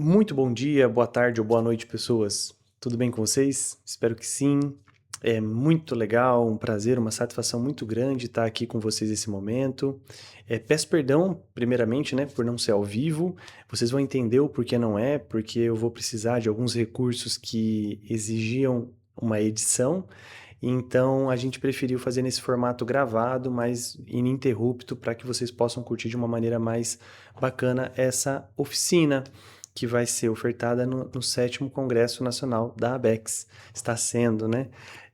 Muito bom dia, boa tarde ou boa noite, pessoas. Tudo bem com vocês? Espero que sim. É muito legal, um prazer, uma satisfação muito grande estar aqui com vocês nesse momento. Peço perdão, primeiramente, né, por não ser ao vivo. Vocês vão entender o porquê não é, porque eu vou precisar de alguns recursos que exigiam uma edição. Então, a gente preferiu fazer nesse formato gravado, mas ininterrupto, para que vocês possam curtir de uma maneira mais bacana essa oficina que vai ser ofertada no 7º Congresso Nacional da ABEX. Está sendo, né?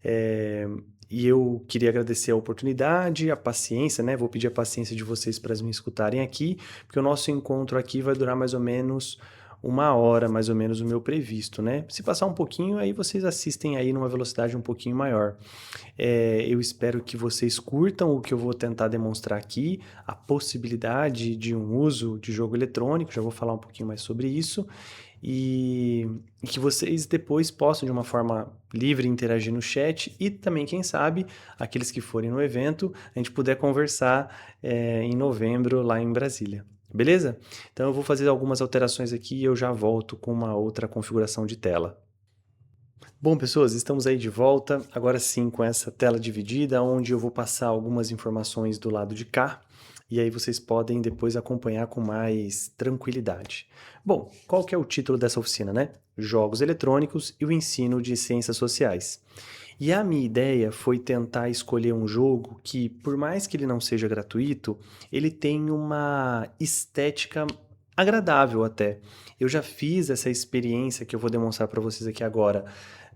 É, e eu queria agradecer a oportunidade, a paciência, né? Vou pedir a paciência de vocês para me escutarem aqui, porque o nosso encontro aqui vai durar mais ou menos uma hora, mais ou menos o meu previsto, né? Se passar um pouquinho, aí vocês assistem aí numa velocidade um pouquinho maior. Eu espero que vocês curtam o que eu vou tentar demonstrar aqui, a possibilidade de um uso de jogo eletrônico, já vou falar um pouquinho mais sobre isso, e que vocês depois possam, de uma forma livre, interagir no chat e também, quem sabe, aqueles que forem no evento, a gente puder conversar em novembro lá em Brasília. Beleza? Então eu vou fazer algumas alterações aqui e eu já volto com uma outra configuração de tela. Bom, pessoas, estamos aí de volta, agora sim com essa tela dividida, onde eu vou passar algumas informações do lado de cá, e aí vocês podem depois acompanhar com mais tranquilidade. Bom, qual que é o título dessa oficina, né? Jogos eletrônicos e o ensino de ciências sociais. E a minha ideia foi tentar escolher um jogo que, por mais que ele não seja gratuito, ele tem uma estética agradável até. Eu já fiz essa experiência que eu vou demonstrar para vocês aqui agora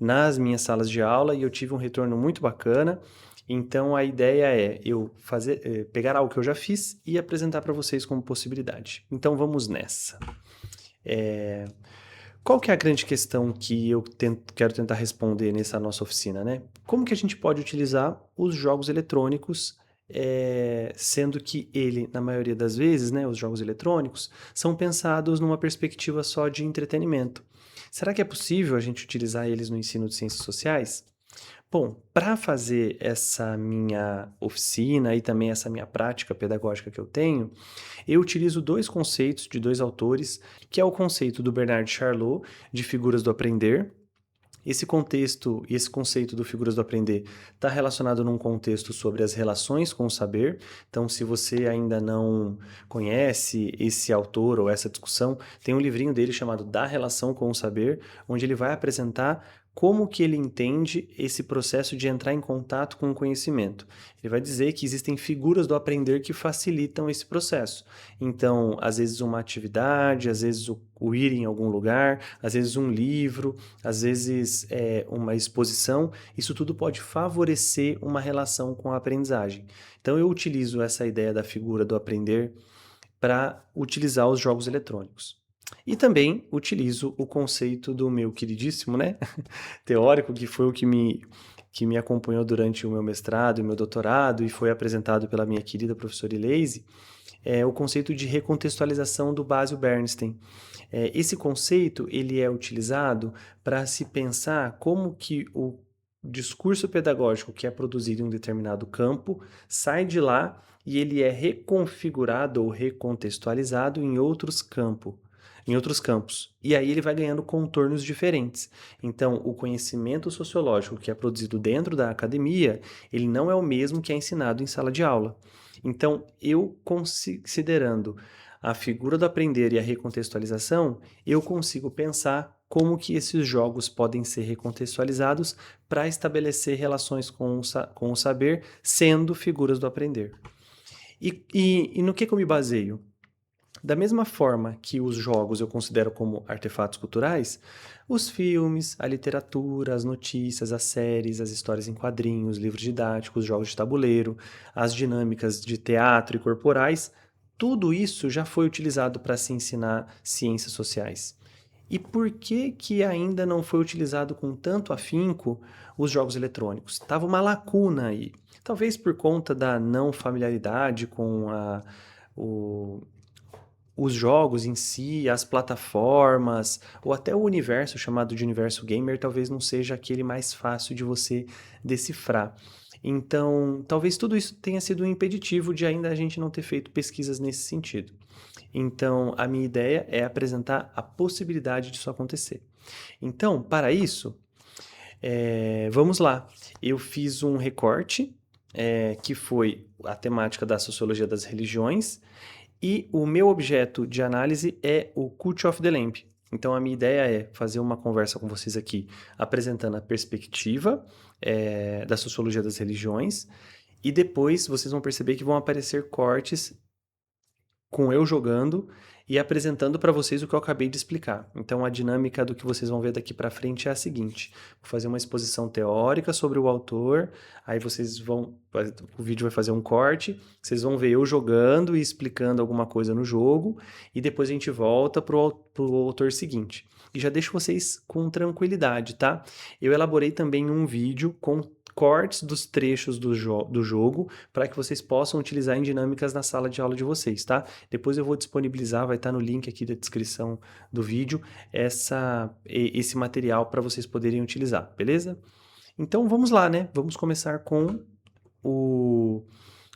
nas minhas salas de aula e eu tive um retorno muito bacana. Então a ideia é eu pegar algo que eu já fiz e apresentar para vocês como possibilidade. Então vamos nessa. Qual que é a grande questão que eu quero tentar responder nessa nossa oficina, né? Como que a gente pode utilizar os jogos eletrônicos, sendo que ele, na maioria das vezes, né, os jogos eletrônicos, são pensados numa perspectiva só de entretenimento. Será que é possível a gente utilizar eles no ensino de ciências sociais? Bom, para fazer essa minha oficina e também essa minha prática pedagógica que eu tenho, eu utilizo dois conceitos de dois autores, que é o conceito do Bernard Charlot, de figuras do aprender. Esse contexto e esse conceito do figuras do aprender está relacionado num contexto sobre as relações com o saber. Então, se você ainda não conhece esse autor ou essa discussão, tem um livrinho dele chamado Da Relação com o Saber, onde ele vai apresentar como que ele entende esse processo de entrar em contato com o conhecimento. Ele vai dizer que existem figuras do aprender que facilitam esse processo. Então, às vezes uma atividade, às vezes o ir em algum lugar, às vezes um livro, às vezes uma exposição, isso tudo pode favorecer uma relação com a aprendizagem. Então eu utilizo essa ideia da figura do aprender para utilizar os jogos eletrônicos. E também utilizo o conceito do meu queridíssimo, né, teórico, que foi o que me acompanhou durante o meu mestrado e o meu doutorado e foi apresentado pela minha querida professora Ilaise, é o conceito de recontextualização do Basel-Bernstein. Esse conceito ele é utilizado para se pensar como que o discurso pedagógico que é produzido em um determinado campo sai de lá e ele é reconfigurado ou recontextualizado em outros campos. E aí ele vai ganhando contornos diferentes. Então, o conhecimento sociológico que é produzido dentro da academia, ele não é o mesmo que é ensinado em sala de aula. Então, eu considerando a figura do aprender e a recontextualização, eu consigo pensar como que esses jogos podem ser recontextualizados para estabelecer relações com o saber, sendo figuras do aprender. E no que eu me baseio? Da mesma forma que os jogos eu considero como artefatos culturais, os filmes, a literatura, as notícias, as séries, as histórias em quadrinhos, livros didáticos, jogos de tabuleiro, as dinâmicas de teatro e corporais, tudo isso já foi utilizado para se ensinar ciências sociais. E por que que ainda não foi utilizado com tanto afinco os jogos eletrônicos? Tava uma lacuna aí. Talvez por conta da não familiaridade com o, os jogos em si, as plataformas, ou até o universo chamado de universo gamer, talvez não seja aquele mais fácil de você decifrar. Então, talvez tudo isso tenha sido um impeditivo de ainda a gente não ter feito pesquisas nesse sentido. Então, a minha ideia é apresentar a possibilidade disso acontecer. Então, para isso, vamos lá. Eu fiz um recorte, que foi a temática da sociologia das religiões, e o meu objeto de análise é o Cult of the Lamb. Então, a minha ideia é fazer uma conversa com vocês aqui, apresentando a perspectiva, da sociologia das religiões, e depois vocês vão perceber que vão aparecer cortes com eu jogando e apresentando para vocês o que eu acabei de explicar. Então, a dinâmica do que vocês vão ver daqui para frente é a seguinte: vou fazer uma exposição teórica sobre o autor, aí vocês vão, o vídeo vai fazer um corte, vocês vão ver eu jogando e explicando alguma coisa no jogo, e depois a gente volta pro autor seguinte. E já deixo vocês com tranquilidade, tá? Eu elaborei também um vídeo com cortes dos trechos do jogo para que vocês possam utilizar em dinâmicas na sala de aula de vocês, tá? Depois eu vou disponibilizar, vai estar no link aqui da descrição do vídeo, esse material para vocês poderem utilizar, beleza? Então vamos lá, né? Vamos começar com o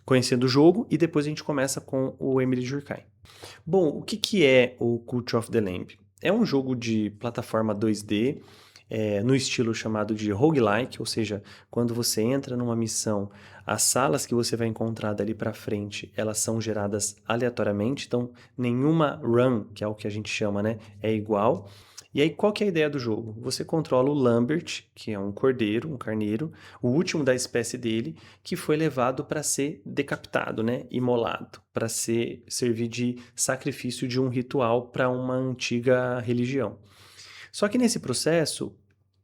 conhecendo o jogo e depois a gente começa com o Emily Durkheim. Bom, o que é o Cult of the Lamb? É um jogo de plataforma 2D, no estilo chamado de roguelike, ou seja, quando você entra numa missão, as salas que você vai encontrar dali para frente, elas são geradas aleatoriamente, então nenhuma run, que é o que a gente chama, né, é igual. E aí, qual que é a ideia do jogo? Você controla o Lambert, que é um cordeiro, um carneiro, o último da espécie dele, que foi levado para ser decapitado, né, imolado, para servir de sacrifício de um ritual para uma antiga religião. Só que nesse processo,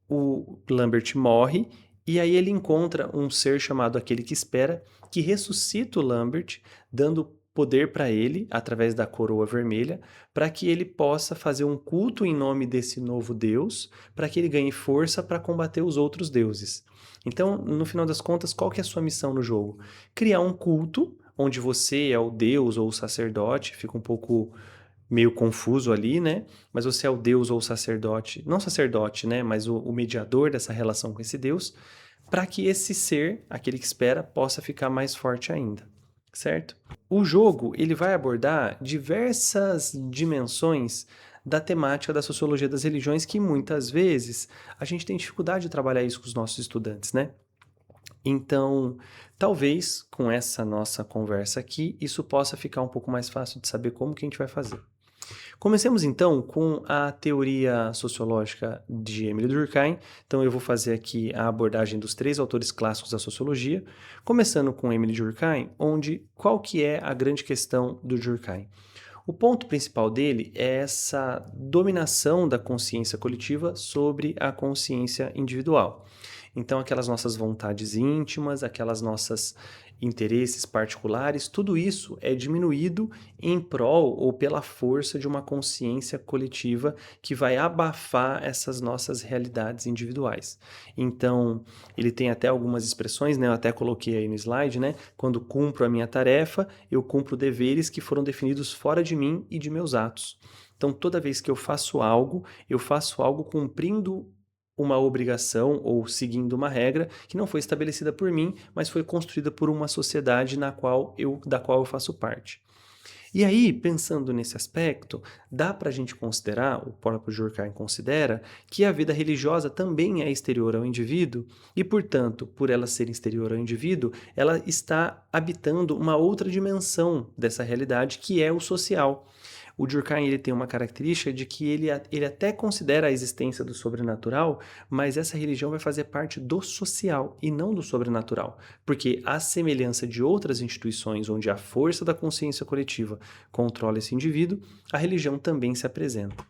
o Lambert morre e aí ele encontra um ser chamado Aquele que Espera, que ressuscita o Lambert, dando poder para ele, através da coroa vermelha, para que ele possa fazer um culto em nome desse novo Deus, para que ele ganhe força para combater os outros deuses. Então, no final das contas, qual que é a sua missão no jogo? Criar um culto, onde você é o Deus ou o sacerdote, fica um pouco meio confuso ali, né? Mas você é o Deus ou o sacerdote, não sacerdote, né? Mas o mediador dessa relação com esse Deus, para que esse ser, aquele que espera, possa ficar mais forte ainda, certo? O jogo ele vai abordar diversas dimensões da temática da sociologia das religiões que muitas vezes a gente tem dificuldade de trabalhar isso com os nossos estudantes, né? Então, talvez com essa nossa conversa aqui, isso possa ficar um pouco mais fácil de saber como que a gente vai fazer. Comecemos então com a teoria sociológica de Emily Durkheim. Então eu vou fazer aqui a abordagem dos 3 autores clássicos da sociologia, começando com Emily Durkheim, onde qual que é a grande questão do Durkheim? O ponto principal dele é essa dominação da consciência coletiva sobre a consciência individual. Então, aquelas nossas vontades íntimas, aquelas nossas interesses particulares, tudo isso é diminuído em prol ou pela força de uma consciência coletiva que vai abafar essas nossas realidades individuais. Então, ele tem até algumas expressões, né? Eu até coloquei aí no slide, né? Quando cumpro a minha tarefa, eu cumpro deveres que foram definidos fora de mim e de meus atos. Então, toda vez que eu faço algo cumprindo uma obrigação ou seguindo uma regra que não foi estabelecida por mim, mas foi construída por uma sociedade da qual eu faço parte. E aí, pensando nesse aspecto, dá para a gente considerar, o próprio Durkheim considera, que a vida religiosa também é exterior ao indivíduo e, portanto, por ela ser exterior ao indivíduo, ela está habitando uma outra dimensão dessa realidade, que é o social. O Durkheim ele tem uma característica de que ele até considera a existência do sobrenatural, mas essa religião vai fazer parte do social e não do sobrenatural, porque à semelhança de outras instituições onde a força da consciência coletiva controla esse indivíduo, a religião também se apresenta.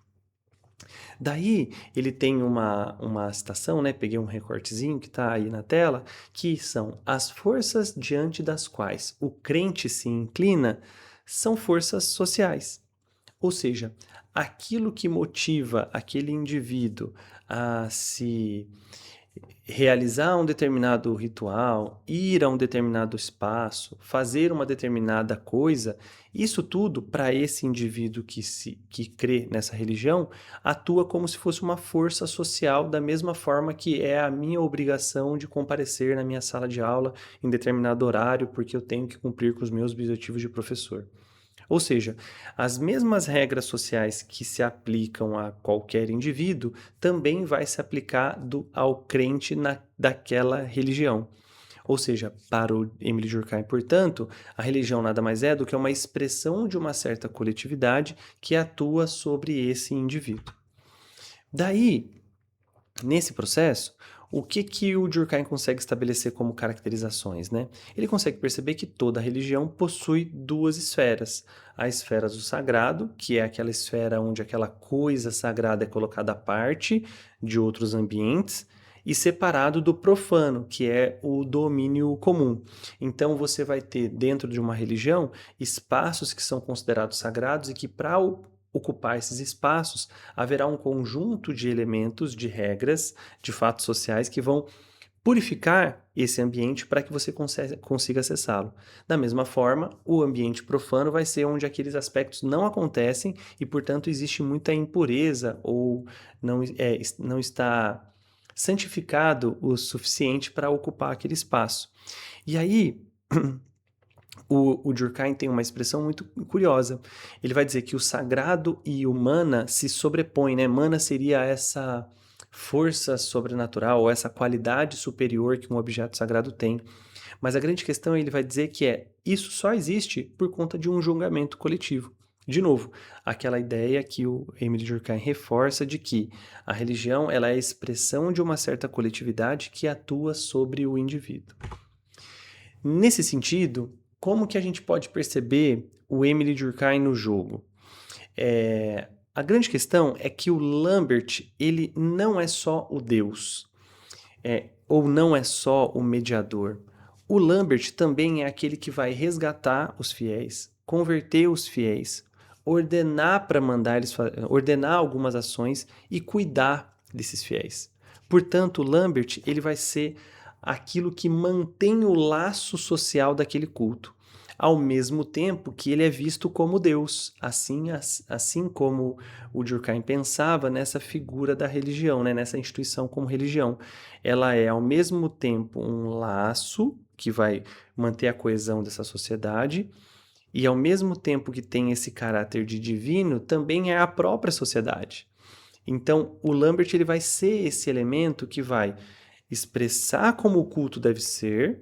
Daí ele tem uma citação, né? Peguei um recortezinho que está aí na tela, que são as forças diante das quais o crente se inclina são forças sociais. Ou seja, aquilo que motiva aquele indivíduo a se realizar um determinado ritual, ir a um determinado espaço, fazer uma determinada coisa, isso tudo, para esse indivíduo que crê nessa religião, atua como se fosse uma força social, da mesma forma que é a minha obrigação de comparecer na minha sala de aula em determinado horário, porque eu tenho que cumprir com os meus objetivos de professor. Ou seja, as mesmas regras sociais que se aplicam a qualquer indivíduo também vai se aplicar ao crente daquela religião. Ou seja, para o Emile Durkheim, portanto, a religião nada mais é do que uma expressão de uma certa coletividade que atua sobre esse indivíduo. Daí, nesse processo, o que o Durkheim consegue estabelecer como caracterizações, né? Ele consegue perceber que toda religião possui duas esferas. A esfera do sagrado, que é aquela esfera onde aquela coisa sagrada é colocada à parte de outros ambientes, e separado do profano, que é o domínio comum. Então você vai ter dentro de uma religião espaços que são considerados sagrados e que para ocupar esses espaços, haverá um conjunto de elementos, de regras, de fatos sociais que vão purificar esse ambiente para que você consiga acessá-lo. Da mesma forma, o ambiente profano vai ser onde aqueles aspectos não acontecem e, portanto, existe muita impureza ou não está santificado o suficiente para ocupar aquele espaço. E aí, o Durkheim tem uma expressão muito curiosa. Ele vai dizer que o sagrado e o mana se sobrepõem, né? Mana seria essa força sobrenatural, ou essa qualidade superior que um objeto sagrado tem. Mas a grande questão ele vai dizer que isso só existe por conta de um julgamento coletivo. De novo, aquela ideia que o Emile Durkheim reforça de que a religião ela é a expressão de uma certa coletividade que atua sobre o indivíduo. Nesse sentido, como que a gente pode perceber o Emile Durkheim no jogo? A grande questão é que o Lambert ele não é só o Deus, ou não é só o mediador. O Lambert também é aquele que vai resgatar os fiéis, converter os fiéis, ordenar para mandar eles ordenar algumas ações e cuidar desses fiéis. Portanto, o Lambert ele vai ser aquilo que mantém o laço social daquele culto, ao mesmo tempo que ele é visto como Deus, assim como o Durkheim pensava nessa figura da religião, né? Nessa instituição como religião. Ela é, ao mesmo tempo, um laço que vai manter a coesão dessa sociedade, e ao mesmo tempo que tem esse caráter de divino, também é a própria sociedade. Então, o Lambert ele vai ser esse elemento que vai expressar como o culto deve ser,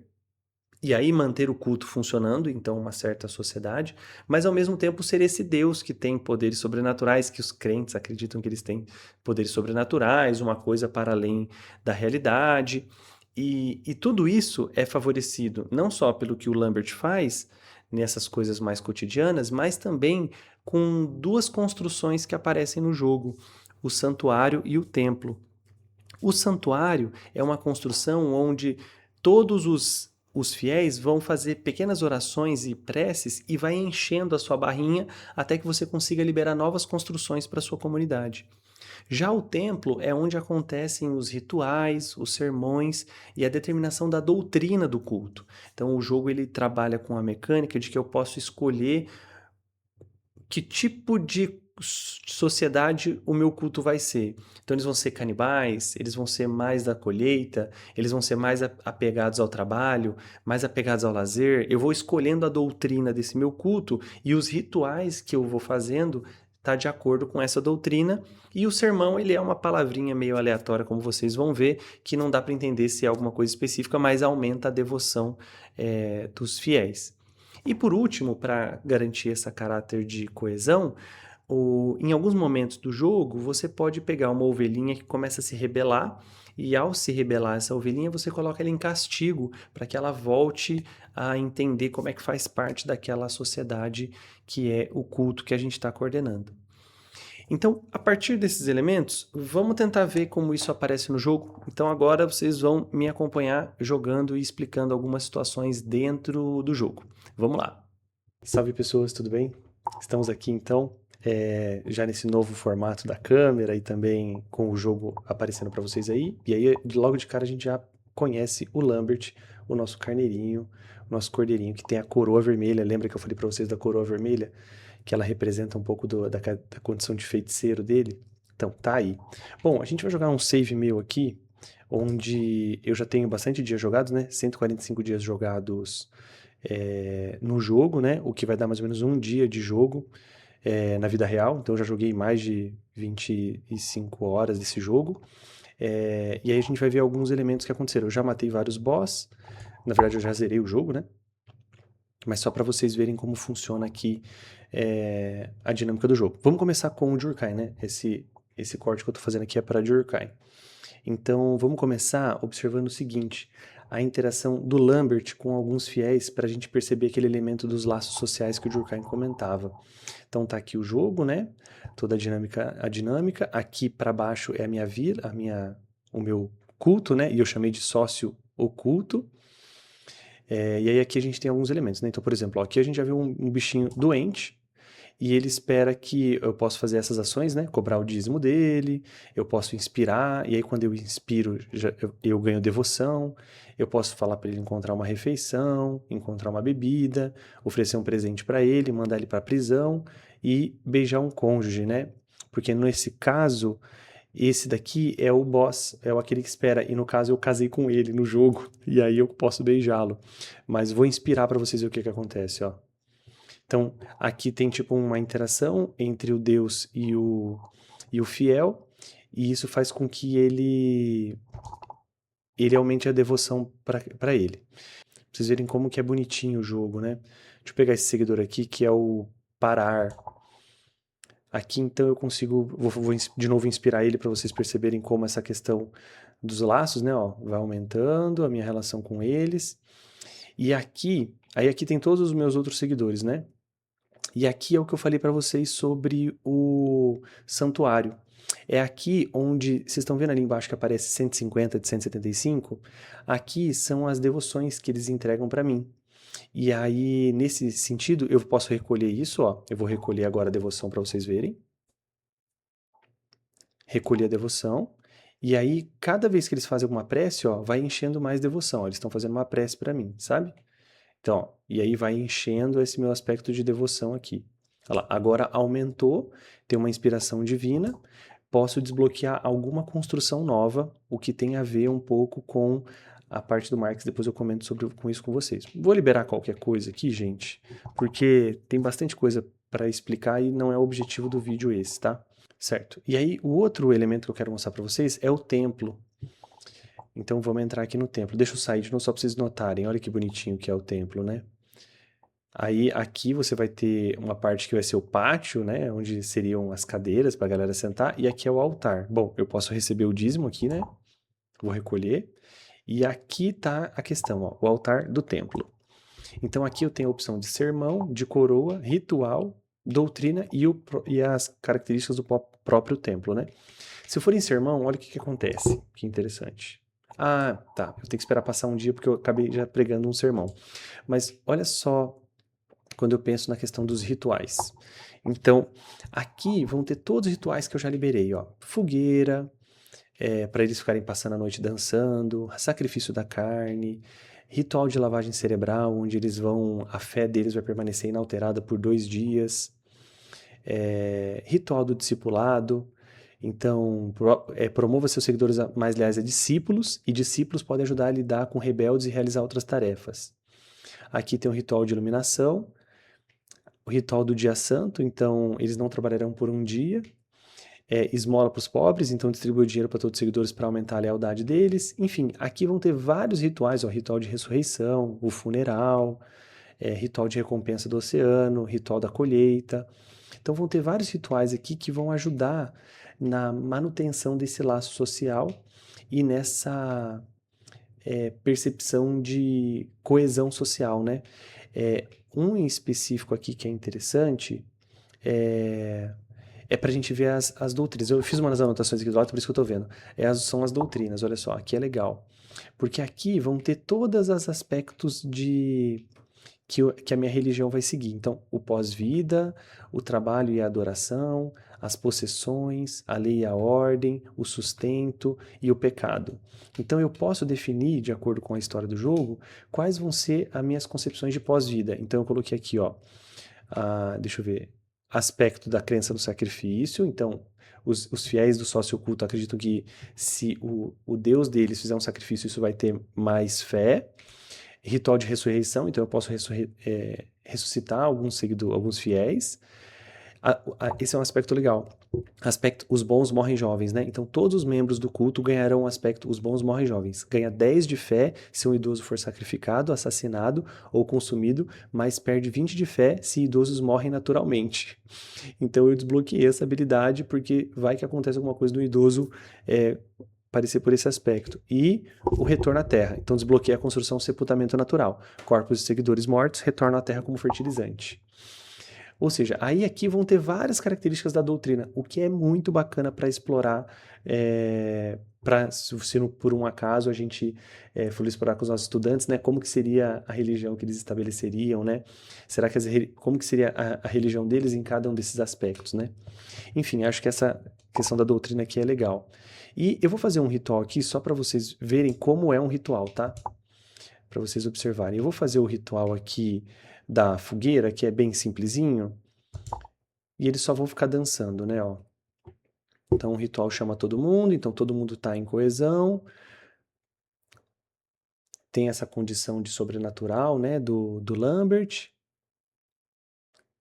e aí manter o culto funcionando, então uma certa sociedade, mas ao mesmo tempo ser esse Deus que tem poderes sobrenaturais, que os crentes acreditam que eles têm poderes sobrenaturais, uma coisa para além da realidade. E tudo isso é favorecido não só pelo que o Lambert faz nessas coisas mais cotidianas, mas também com duas construções que aparecem no jogo, o santuário e o templo. O santuário é uma construção onde todos os fiéis vão fazer pequenas orações e preces e vai enchendo a sua barrinha até que você consiga liberar novas construções para a sua comunidade. Já o templo é onde acontecem os rituais, os sermões e a determinação da doutrina do culto. Então o jogo ele trabalha com a mecânica de que eu posso escolher que tipo de sociedade o meu culto vai ser. Então eles vão ser canibais, eles vão ser mais da colheita, eles vão ser mais apegados ao trabalho, mais apegados ao lazer. Eu vou escolhendo a doutrina desse meu culto e os rituais que eu vou fazendo tá de acordo com essa doutrina. E o sermão ele é uma palavrinha meio aleatória, como vocês vão ver, que não dá para entender se é alguma coisa específica, mas aumenta a devoção dos fiéis. E por último, para garantir esse caráter de coesão, em alguns momentos do jogo, você pode pegar uma ovelhinha que começa a se rebelar, e ao se rebelar essa ovelhinha, você coloca ela em castigo para que ela volte a entender como é que faz parte daquela sociedade que é o culto que a gente está coordenando. Então, a partir desses elementos, vamos tentar ver como isso aparece no jogo. Então, agora vocês vão me acompanhar jogando e explicando algumas situações dentro do jogo. Vamos lá. Salve pessoas, tudo bem? Estamos aqui então, já nesse novo formato da câmera e também com o jogo aparecendo para vocês aí. E aí, logo de cara, a gente já conhece o Lambert, o nosso carneirinho, o nosso cordeirinho que tem a coroa vermelha. Lembra que eu falei para vocês da coroa vermelha? Que ela representa um pouco da condição de feiticeiro dele. Então, tá aí. Bom, a gente vai jogar um save meu aqui, onde eu já tenho bastante dias jogados, né? 145 dias jogados no jogo, né? O que vai dar mais ou menos um dia de jogo na vida real. Então eu já joguei mais de 25 horas desse jogo. E aí a gente vai ver alguns elementos que aconteceram. Eu já matei vários boss. Na verdade, eu já zerei o jogo, né? Mas só para vocês verem como funciona aqui a dinâmica do jogo. Vamos começar com o Jurkai, né? Esse corte que eu tô fazendo aqui é para Jurkai. Então, vamos começar observando o seguinte: a interação do Lambert com alguns fiéis para a gente perceber aquele elemento dos laços sociais que o Durkheim comentava. Então, tá aqui o jogo, né? Toda a dinâmica. Aqui para baixo é a minha vila, o meu culto, né? E eu chamei de sócio oculto. E aí aqui a gente tem alguns elementos, né? Então, por exemplo, ó, aqui a gente já viu um bichinho doente, e ele espera que eu possa fazer essas ações, né? Cobrar o dízimo dele, eu posso inspirar, e aí quando eu inspiro, eu ganho devoção, eu posso falar para ele encontrar uma refeição, encontrar uma bebida, oferecer um presente para ele, mandar ele para a prisão e beijar um cônjuge, né? Porque nesse caso, esse daqui é o boss, é aquele que espera, e no caso eu casei com ele no jogo, e aí eu posso beijá-lo. Mas vou inspirar para vocês ver o que acontece, ó. Então, aqui tem tipo uma interação entre o Deus e o fiel, e isso faz com que ele aumente a devoção para ele. Pra vocês verem como que é bonitinho o jogo, né? Deixa eu pegar esse seguidor aqui, que é o Parar. Aqui então eu consigo, vou de novo inspirar ele para vocês perceberem como essa questão dos laços, né, ó, vai aumentando a minha relação com eles. E aqui tem todos os meus outros seguidores, né? E aqui é o que eu falei para vocês sobre o santuário. É aqui onde, vocês estão vendo ali embaixo que aparece 150 de 175? Aqui são as devoções que eles entregam para mim. E aí, nesse sentido, eu posso recolher isso, ó. Eu vou recolher agora a devoção para vocês verem. Recolher a devoção. E aí, cada vez que eles fazem alguma prece, ó, vai enchendo mais devoção. Ó, eles estão fazendo uma prece para mim, sabe? Então, ó, e aí vai enchendo esse meu aspecto de devoção aqui. Olha lá, agora aumentou, tem uma inspiração divina, posso desbloquear alguma construção nova, o que tem a ver um pouco com a parte do Marx, depois eu comento com isso com vocês. Vou liberar qualquer coisa aqui, gente, porque tem bastante coisa para explicar e não é o objetivo do vídeo esse, tá? Certo. E aí, o outro elemento que eu quero mostrar para vocês é o templo. Então, vamos entrar aqui no templo. Deixa eu sair de novo só para vocês notarem. Olha que bonitinho que é o templo, né? Aí, aqui você vai ter uma parte que vai ser o pátio, né? Onde seriam as cadeiras para a galera sentar. E aqui é o altar. Bom, eu posso receber o dízimo aqui, né? Vou recolher. E aqui tá a questão, ó, o altar do templo. Então, aqui eu tenho a opção de sermão, de coroa, ritual, doutrina e as características do próprio templo, né? Se eu for em sermão, olha o que acontece. Que interessante. Ah, tá. Eu tenho que esperar passar um dia porque eu acabei já pregando um sermão. Mas olha só quando eu penso na questão dos rituais. Então, aqui vão ter todos os rituais que eu já liberei, ó. Fogueira, para eles ficarem passando a noite dançando, sacrifício da carne, ritual de lavagem cerebral, onde a fé deles vai permanecer inalterada por 2 dias, ritual do discipulado. Então, promova seus seguidores mais leais a discípulos, e discípulos podem ajudar a lidar com rebeldes e realizar outras tarefas. Aqui tem o ritual de iluminação, o ritual do dia santo, então eles não trabalharão por um dia. Esmola para os pobres, então distribui o dinheiro para todos os seguidores para aumentar a lealdade deles. Enfim, aqui vão ter vários rituais, ó, ritual de ressurreição, o funeral, ritual de recompensa do oceano, ritual da colheita. Então vão ter vários rituais aqui que vão ajudar na manutenção desse laço social e nessa percepção de coesão social, né? Um em específico aqui que é interessante é para a gente ver as doutrinas. Eu fiz umas anotações aqui do lado, por isso que eu estou vendo. São as doutrinas, olha só, aqui é legal. Porque aqui vão ter todos os aspectos que a minha religião vai seguir. Então, o pós-vida, o trabalho e a adoração, as possessões, a lei e a ordem, o sustento e o pecado. Então, eu posso definir, de acordo com a história do jogo, quais vão ser as minhas concepções de pós-vida. Então, eu coloquei aqui, ó, deixa eu ver, aspecto da crença no sacrifício. Então, os fiéis do sócio oculto acreditam que se o Deus deles fizer um sacrifício, isso vai ter mais fé. Ritual de ressurreição, então eu posso ressuscitar alguns fiéis. Esse é um aspecto legal. Os bons morrem jovens, né? Então todos os membros do culto ganharão o aspecto os bons morrem jovens. Ganha 10 de fé se um idoso for sacrificado, assassinado ou consumido, mas perde 20 de fé se idosos morrem naturalmente. Então eu desbloqueei essa habilidade porque vai que acontece alguma coisa no idoso parecer por esse aspecto. E o retorno à terra. Então desbloqueia a construção sepultamento natural. Corpos de seguidores mortos retornam à terra como fertilizante. Ou seja, aí aqui vão ter várias características da doutrina, o que é muito bacana para explorar, se por um acaso a gente for explorar com os nossos estudantes, né, como que seria a religião que eles estabeleceriam, né? Será que como que seria a religião deles em cada um desses aspectos, né? Enfim, acho que essa questão da doutrina aqui é legal. E eu vou fazer um ritual aqui só para vocês verem como é um ritual, tá? Para vocês observarem. Eu vou fazer o ritual aqui da fogueira, que é bem simplesinho, e eles só vão ficar dançando, né, ó. Então o ritual chama todo mundo, então todo mundo tá em coesão. Tem essa condição de sobrenatural, né, do Lambert.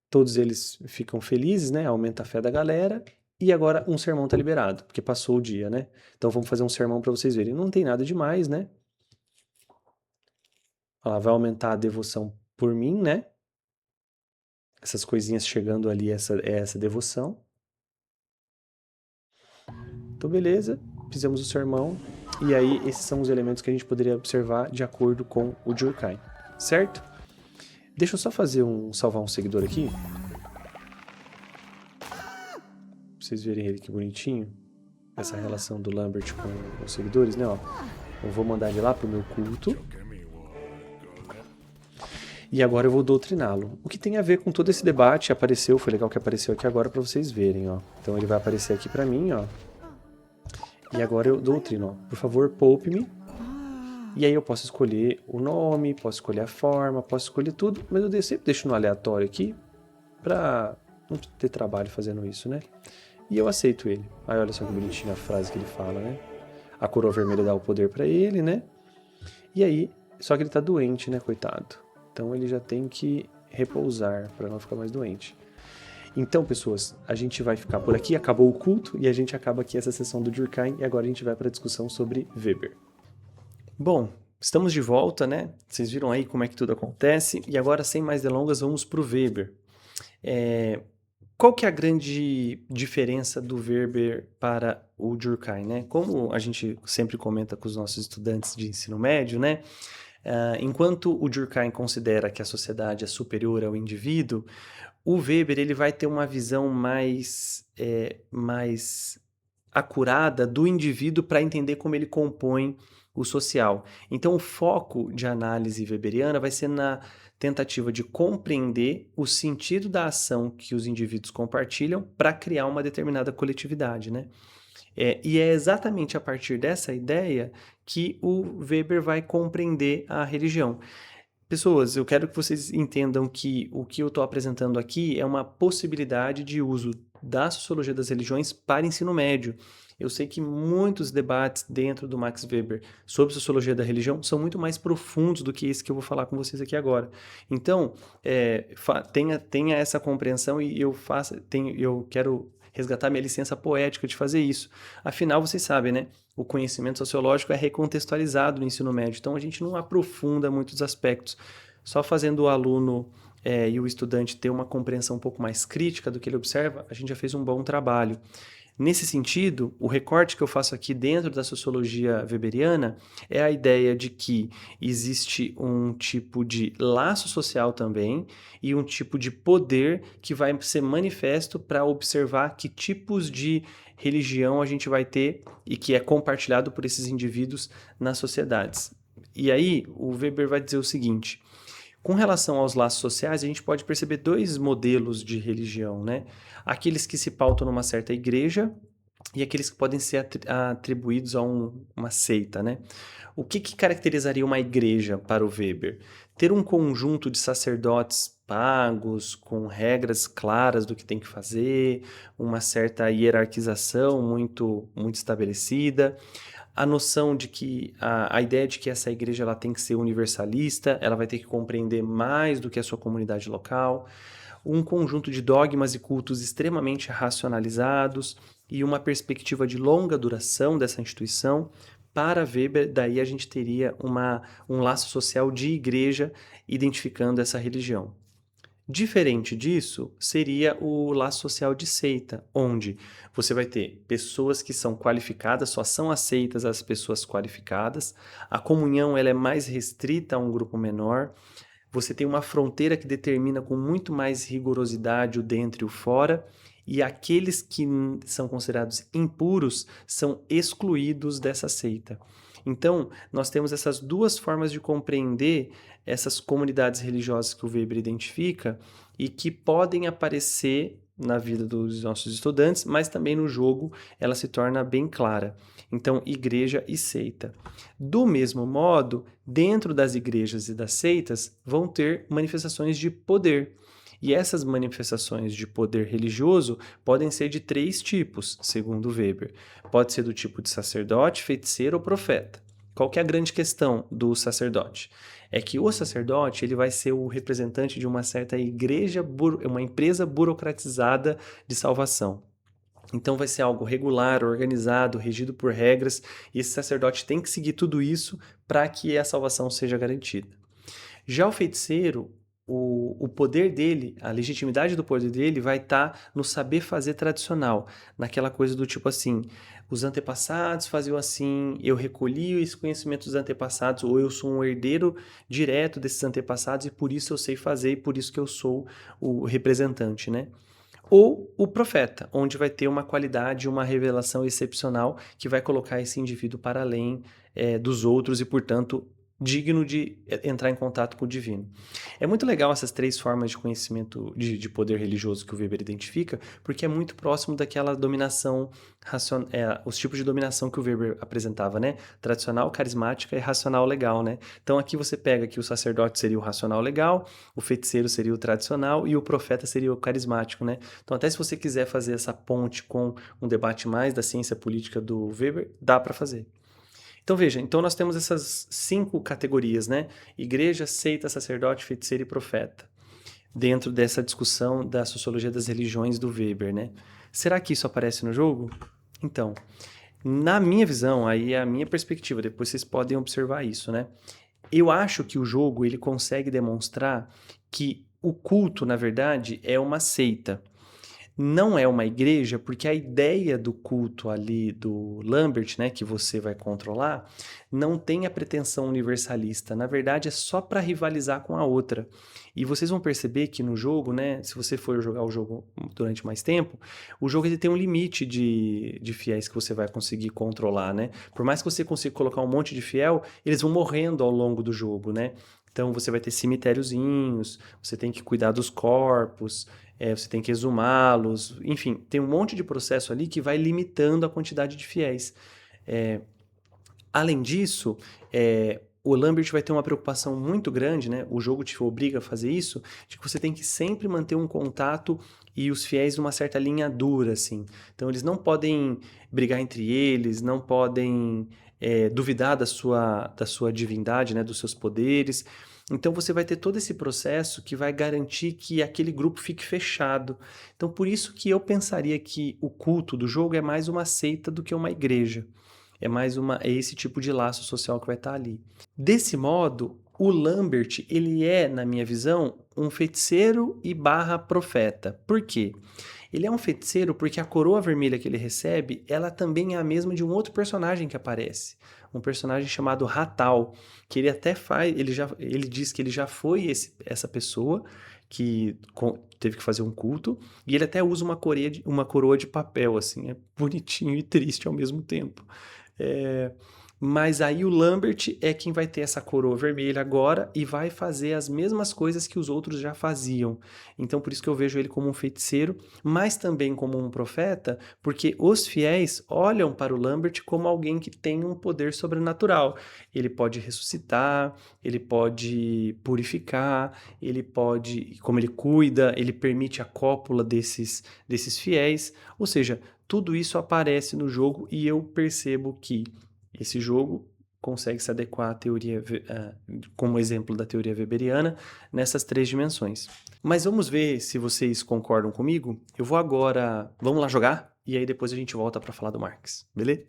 Todos eles ficam felizes, né, aumenta a fé da galera. E agora um sermão tá liberado, porque passou o dia, né? Então vamos fazer um sermão para vocês verem. Não tem nada demais, né? Ela vai aumentar a devoção por mim, né? Essas coisinhas chegando ali, essa devoção. Então, beleza, fizemos o sermão. E aí, esses são os elementos que a gente poderia observar de acordo com o Durkheim, certo? Deixa eu só salvar um seguidor aqui. Pra vocês verem ele que bonitinho. Essa relação do Lambert com os seguidores, né? Ó, eu vou mandar ele lá pro meu culto. E agora eu vou doutriná-lo. O que tem a ver com todo esse debate foi legal que apareceu aqui agora para vocês verem, ó. Então ele vai aparecer aqui para mim, ó. E agora eu doutrino, ó. Por favor, poupe-me. E aí eu posso escolher o nome, posso escolher a forma, posso escolher tudo, mas eu sempre deixo no aleatório aqui pra não ter trabalho fazendo isso, né? E eu aceito ele. Aí olha só que bonitinha a frase que ele fala, né? A coroa vermelha dá o poder pra ele, né? E aí, só que ele tá doente, né, coitado? Então ele já tem que repousar pra não ficar mais doente. Então, pessoas, a gente vai ficar por aqui, acabou o culto e a gente acaba aqui essa sessão do Durkheim e agora a gente vai para a discussão sobre Weber. Bom, estamos de volta, né? Vocês viram aí como é que tudo acontece e agora, sem mais delongas, vamos para o Weber. Qual que é a grande diferença do Weber para o Durkheim, né? Como a gente sempre comenta com os nossos estudantes de ensino médio, né? Enquanto o Durkheim considera que a sociedade é superior ao indivíduo, o Weber ele vai ter uma visão mais acurada do indivíduo para entender como ele compõe o social. Então, o foco de análise weberiana vai ser na tentativa de compreender o sentido da ação que os indivíduos compartilham para criar uma determinada coletividade, né? E é exatamente a partir dessa ideia que o Weber vai compreender a religião. Pessoas, eu quero que vocês entendam que o que eu estou apresentando aqui é uma possibilidade de uso da sociologia das religiões para ensino médio. Eu sei que muitos debates dentro do Max Weber sobre sociologia da religião são muito mais profundos do que esse que eu vou falar com vocês aqui agora. Então, tenha essa compreensão e eu quero resgatar minha licença poética de fazer isso. Afinal, vocês sabem, né? O conhecimento sociológico é recontextualizado no ensino médio, então a gente não aprofunda muitos aspectos. Só fazendo o aluno e o estudante ter uma compreensão um pouco mais crítica do que ele observa, a gente já fez um bom trabalho. Nesse sentido, o recorte que eu faço aqui dentro da sociologia weberiana é a ideia de que existe um tipo de laço social também e um tipo de poder que vai ser manifesto para observar que tipos de religião a gente vai ter e que é compartilhado por esses indivíduos nas sociedades. E aí, o Weber vai dizer o seguinte: com relação aos laços sociais, a gente pode perceber dois modelos de religião, né? Aqueles que se pautam numa certa igreja e aqueles que podem ser atribuídos a uma seita, né? O que caracterizaria uma igreja para o Weber? Ter um conjunto de sacerdotes pagos, com regras claras do que tem que fazer, uma certa hierarquização muito estabelecida. a noção de que a ideia de que essa igreja ela tem que ser universalista, ela vai ter que compreender mais do que a sua comunidade local, um conjunto de dogmas e cultos extremamente racionalizados e uma perspectiva de longa duração dessa instituição. Para Weber, daí a gente teria um laço social de igreja identificando essa religião. Diferente disso, seria o laço social de seita, onde você vai ter pessoas que são qualificadas, só são aceitas as pessoas qualificadas, a comunhão ela é mais restrita a um grupo menor, você tem uma fronteira que determina com muito mais rigorosidade o dentro e o fora, e aqueles que são considerados impuros são excluídos dessa seita. Então, nós temos essas duas formas de compreender essas comunidades religiosas que o Weber identifica e que podem aparecer na vida dos nossos estudantes, mas também no jogo ela se torna bem clara. Então, igreja e seita. Do mesmo modo, dentro das igrejas e das seitas vão ter manifestações de poder. E essas manifestações de poder religioso podem ser de três tipos, segundo Weber. Pode ser do tipo de sacerdote, feiticeiro ou profeta. Qual que é a grande questão do sacerdote? É que o sacerdote ele vai ser o representante de uma certa igreja, uma empresa burocratizada de salvação. Então vai ser algo regular, organizado, regido por regras, e esse sacerdote tem que seguir tudo isso para que a salvação seja garantida. Já o feiticeiro, o poder dele, a legitimidade do poder dele vai estar no saber fazer tradicional, naquela coisa do tipo assim, os antepassados faziam assim, eu recolhi esse conhecimento dos antepassados, ou eu sou um herdeiro direto desses antepassados e por isso eu sei fazer e por isso que eu sou o representante, né? Ou o profeta, onde vai ter uma qualidade, uma revelação excepcional que vai colocar esse indivíduo para além dos outros e, portanto, digno de entrar em contato com o divino. É muito legal essas três formas de conhecimento de poder religioso que o Weber identifica, porque é muito próximo daquela dominação, os tipos de dominação que o Weber apresentava, né? Tradicional, carismática e racional legal, né? Então aqui você pega que o sacerdote seria o racional legal, o feiticeiro seria o tradicional e o profeta seria o carismático, né? Então até se você quiser fazer essa ponte com um debate mais da ciência política do Weber, dá para fazer. Então veja, então nós temos essas 5 categorias, né? Igreja, seita, sacerdote, feiticeiro e profeta, dentro dessa discussão da sociologia das religiões do Weber, né? Será que isso aparece no jogo? Então, na minha visão, aí é a minha perspectiva, depois vocês podem observar isso, né? Eu acho que o jogo ele consegue demonstrar que o culto, na verdade, é uma seita. Não é uma igreja, porque a ideia do culto ali do Lambert, né, que você vai controlar, não tem a pretensão universalista. Na verdade, é só para rivalizar com a outra. E vocês vão perceber que no jogo, né, se você for jogar o jogo durante mais tempo, o jogo ele tem um limite de fiéis que você vai conseguir controlar, né? Por mais que você consiga colocar um monte de fiel, eles vão morrendo ao longo do jogo, né? Então você vai ter cemitériozinhos, você tem que cuidar dos corpos, você tem que exumá-los, enfim, tem um monte de processo ali que vai limitando a quantidade de fiéis. É, além disso, o Lambert vai ter uma preocupação muito grande, né? O jogo te obriga a fazer isso, de que você tem que sempre manter um contato e os fiéis numa certa linha dura, assim. Então eles não podem brigar entre eles, não podem duvidar da sua divindade, né? Dos seus poderes. Então você vai ter todo esse processo que vai garantir que aquele grupo fique fechado. Então por isso que eu pensaria que o culto do jogo é mais uma seita do que uma igreja. É esse tipo de laço social que vai estar ali. Desse modo, o Lambert, ele é, na minha visão, um feiticeiro e barra profeta. Por quê? Ele é um feiticeiro porque a coroa vermelha que ele recebe, ela também é a mesma de um outro personagem que aparece. Um personagem chamado Ratal, que ele até faz, ele diz que ele já foi essa pessoa que teve que fazer um culto, e ele até usa uma coroa de papel, assim, é bonitinho e triste ao mesmo tempo. É, mas aí o Lambert é quem vai ter essa coroa vermelha agora e vai fazer as mesmas coisas que os outros já faziam. Então por isso que eu vejo ele como um feiticeiro, mas também como um profeta, porque os fiéis olham para o Lambert como alguém que tem um poder sobrenatural. Ele pode ressuscitar, ele pode purificar, ele pode, como ele cuida, ele permite a cópula desses fiéis. Ou seja, tudo isso aparece no jogo e eu percebo que esse jogo consegue se adequar à teoria, como exemplo da teoria weberiana, nessas 3 dimensões. Mas vamos ver se vocês concordam comigo. Eu vou agora... Vamos lá jogar? E aí depois a gente volta para falar do Marx, beleza?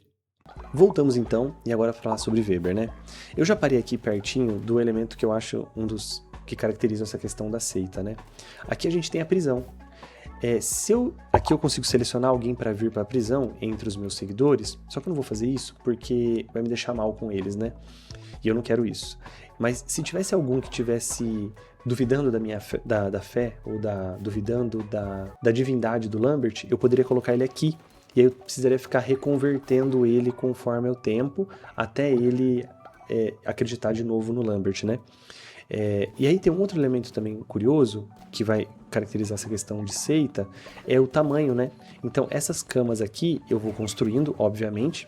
Voltamos então, e agora falar sobre Weber, né? Eu já parei aqui pertinho do elemento que eu acho um dos que caracterizam essa questão da seita, né? Aqui a gente tem a prisão. Aqui eu consigo selecionar alguém para vir para a prisão entre os meus seguidores, só que eu não vou fazer isso porque vai me deixar mal com eles, né? E eu não quero isso. Mas se tivesse algum que tivesse duvidando da minha fé, da fé ou duvidando da divindade do Lambert, eu poderia colocar ele aqui. E aí eu precisaria ficar reconvertendo ele conforme o tempo, até ele acreditar de novo no Lambert, né? E aí tem um outro elemento também curioso, que vai caracterizar essa questão de seita, é o tamanho, né? Então essas camas aqui eu vou construindo, obviamente,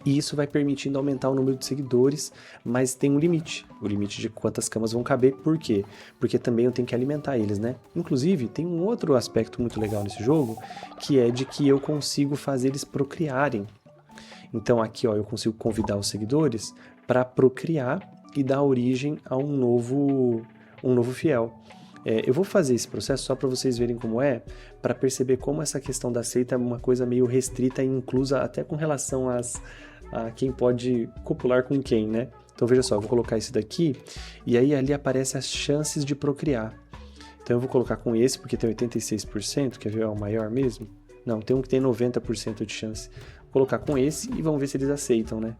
e isso vai permitindo aumentar o número de seguidores, mas tem um limite, o limite de quantas camas vão caber. Por quê? Porque também eu tenho que alimentar eles, né? Inclusive, tem um outro aspecto muito legal nesse jogo, que é de que eu consigo fazer eles procriarem. Então aqui, ó, eu consigo convidar os seguidores para procriar e dar origem a um novo fiel. Eu vou fazer esse processo só para vocês verem como para perceber como essa questão da seita é uma coisa meio restrita e inclusa até com relação a quem pode copular com quem, né? Então veja só, eu vou colocar esse daqui e aí ali aparecem as chances de procriar. Então eu vou colocar com esse porque tem 86%, quer ver, é o maior mesmo? Não, tem um que tem 90% de chance. Vou colocar com esse e vamos ver se eles aceitam, né?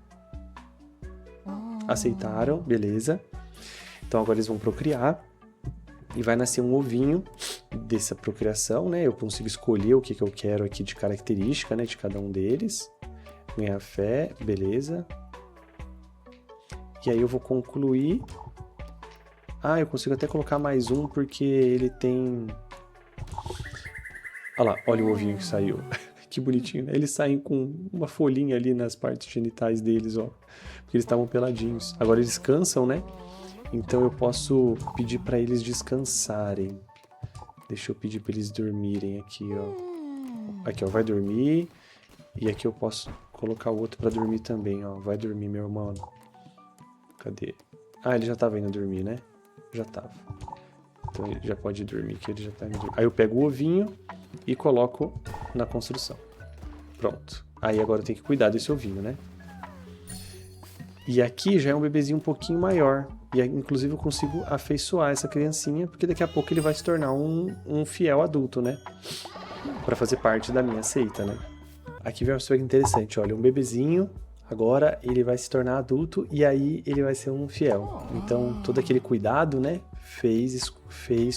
Aceitaram, beleza. Então agora eles vão procriar e vai nascer um ovinho dessa procriação, né? Eu consigo escolher o que eu quero aqui de característica, né, de cada um deles. Ganhar fé, beleza. E aí eu vou concluir. Eu consigo até colocar mais um porque ele tem... Olha lá, olha o ovinho que saiu. Que bonitinho, né? Eles saem com uma folhinha ali nas partes genitais deles, ó. Porque eles estavam peladinhos. Agora eles cansam, né? Então eu posso pedir para eles descansarem. Deixa eu pedir para eles dormirem aqui, ó. Aqui, ó, vai dormir. E aqui eu posso colocar o outro para dormir também, ó. Vai dormir, meu irmão. Cadê? Ele já tava indo dormir, né? Já tava. Então ele já pode dormir, que ele já tá indo dormir. Aí eu pego o ovinho e coloco na construção. Pronto. Aí agora eu tenho que cuidar desse ovinho, né? E aqui já é um bebezinho um pouquinho maior. E aí, inclusive eu consigo afeiçoar essa criancinha, porque daqui a pouco ele vai se tornar um fiel adulto, né? Para fazer parte da minha seita, né? Aqui vem uma coisa interessante, olha, um bebezinho, agora ele vai se tornar adulto e aí ele vai ser um fiel. Então todo aquele cuidado, né, fez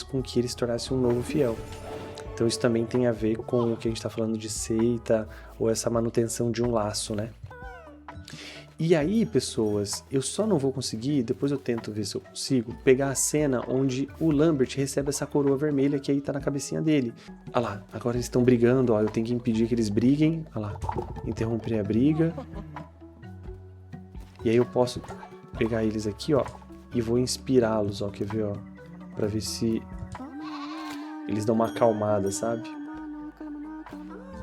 com que ele se tornasse um novo fiel. Então isso também tem a ver com o que a gente está falando de seita ou essa manutenção de um laço, né? E aí, pessoas, eu só não vou conseguir, depois eu tento ver se eu consigo, pegar a cena onde o Lambert recebe essa coroa vermelha que aí tá na cabecinha dele. Olha lá, agora eles estão brigando, ó, eu tenho que impedir que eles briguem. Olha lá, interromper a briga. E aí eu posso pegar eles aqui, ó, e vou inspirá-los, ó, quer ver, ó, pra ver se eles dão uma acalmada, sabe?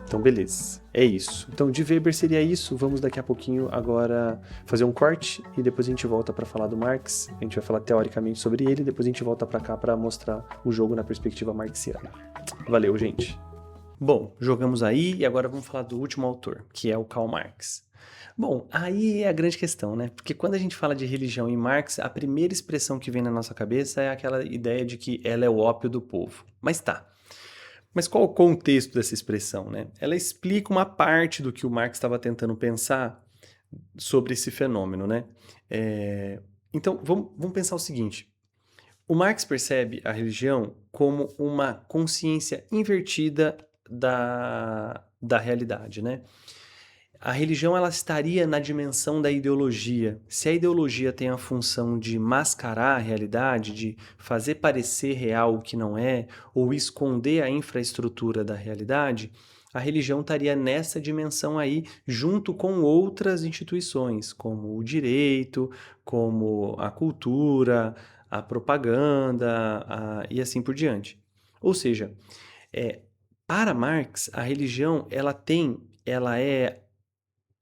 Então, beleza. É isso. Então, de Weber seria isso. Vamos daqui a pouquinho agora fazer um corte e depois a gente volta para falar do Marx. A gente vai falar teoricamente sobre ele e depois a gente volta para cá para mostrar o jogo na perspectiva marxiana. Valeu, gente. Bom, jogamos aí e agora vamos falar do último autor, que é o Karl Marx. Bom, aí é a grande questão, né? Porque quando a gente fala de religião em Marx, a primeira expressão que vem na nossa cabeça é aquela ideia de que ela é o ópio do povo. Mas tá. Mas qual o contexto dessa expressão, né? Ela explica uma parte do que o Marx estava tentando pensar sobre esse fenômeno, né? Então, vamos pensar o seguinte. O Marx percebe a religião como uma consciência invertida da realidade, né? A religião ela estaria na dimensão da ideologia. Se a ideologia tem a função de mascarar a realidade, de fazer parecer real o que não é, ou esconder a infraestrutura da realidade, a religião estaria nessa dimensão aí, junto com outras instituições, como o direito, como a cultura, a propaganda, e assim por diante. Ou seja, para Marx, a religião ela é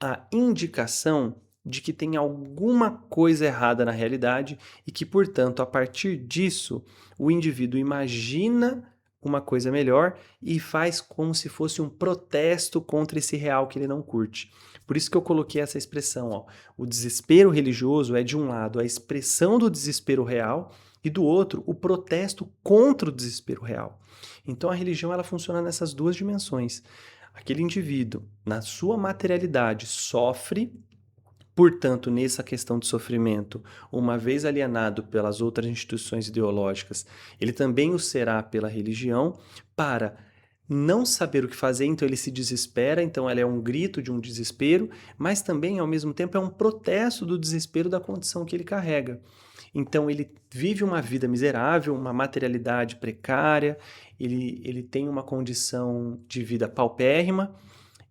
a indicação de que tem alguma coisa errada na realidade e que, portanto, a partir disso, o indivíduo imagina uma coisa melhor e faz como se fosse um protesto contra esse real que ele não curte. Por isso que eu coloquei essa expressão, ó. O desespero religioso é, de um lado, a expressão do desespero real e, do outro, o protesto contra o desespero real. Então, a religião ela funciona nessas duas dimensões. Aquele indivíduo, na sua materialidade, sofre. Portanto, nessa questão de sofrimento, uma vez alienado pelas outras instituições ideológicas, ele também o será pela religião, para não saber o que fazer, então ele se desespera, então ela é um grito de um desespero, mas também, ao mesmo tempo, é um protesto do desespero da condição que ele carrega. Então ele vive uma vida miserável, uma materialidade precária, ele tem uma condição de vida paupérrima.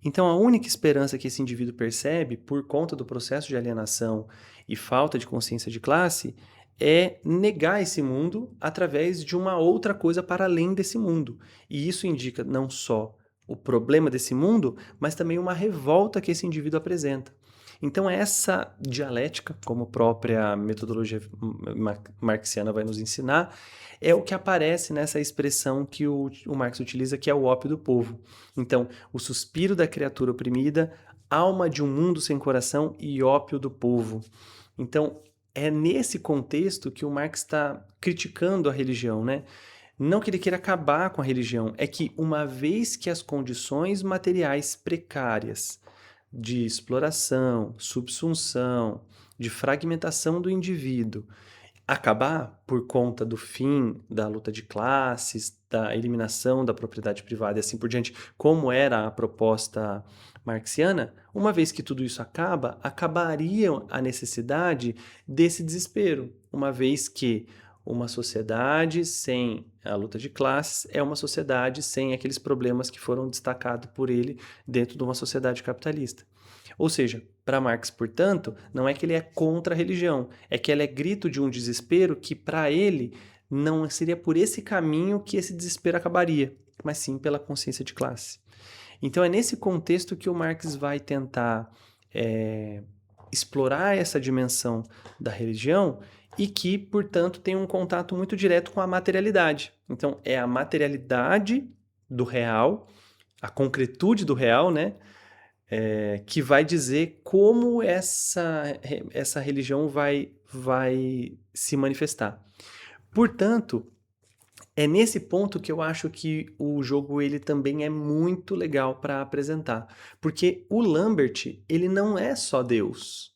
Então, a única esperança que esse indivíduo percebe, por conta do processo de alienação e falta de consciência de classe, é negar esse mundo através de uma outra coisa para além desse mundo. E isso indica não só o problema desse mundo, mas também uma revolta que esse indivíduo apresenta. Então, essa dialética, como a própria metodologia marxiana vai nos ensinar, é o que aparece nessa expressão que o Marx utiliza, que é o ópio do povo. Então, o suspiro da criatura oprimida, alma de um mundo sem coração e ópio do povo. Então, é nesse contexto que o Marx está criticando a religião, né? Não que ele queira acabar com a religião, é que uma vez que as condições materiais precárias de exploração, subsunção, de fragmentação do indivíduo acabar por conta do fim da luta de classes, da eliminação da propriedade privada e assim por diante, como era a proposta marxiana, uma vez que tudo isso acaba, acabaria a necessidade desse desespero, uma vez que uma sociedade sem a luta de classes é uma sociedade sem aqueles problemas que foram destacados por ele dentro de uma sociedade capitalista. Ou seja, para Marx, portanto, não é que ele é contra a religião, é que ela é grito de um desespero que, para ele, não seria por esse caminho que esse desespero acabaria, mas sim pela consciência de classe. Então é nesse contexto que o Marx vai tentar explorar essa dimensão da religião e que, portanto, tem um contato muito direto com a materialidade. Então é a materialidade do real, a concretude do real, né? Que vai dizer como essa religião vai se manifestar. Portanto, é nesse ponto que eu acho que o jogo ele também é muito legal para apresentar, porque o Lambert ele não é só Deus,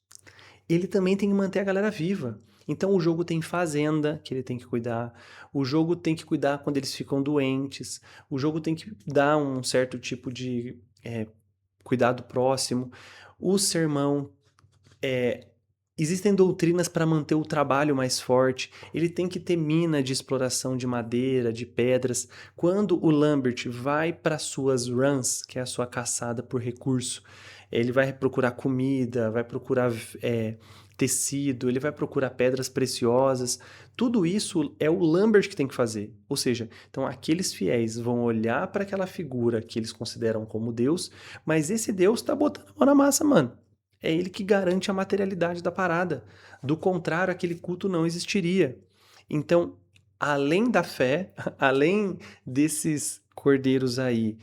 ele também tem que manter a galera viva. Então o jogo tem fazenda que ele tem que cuidar, o jogo tem que cuidar quando eles ficam doentes, o jogo tem que dar um certo tipo de cuidado próximo. O sermão existem doutrinas para manter o trabalho mais forte. Ele tem que ter mina de exploração de madeira, de pedras. Quando o Lambert vai para suas runs, que é a sua caçada por recurso, ele vai procurar comida, vai procurar tecido, ele vai procurar pedras preciosas. Tudo isso é o Lambert que tem que fazer. Ou seja, então aqueles fiéis vão olhar para aquela figura que eles consideram como Deus, mas esse Deus está botando a mão na massa, mano. É ele que garante a materialidade da parada. Do contrário, aquele culto não existiria. Então, além da fé, além desses cordeiros aí,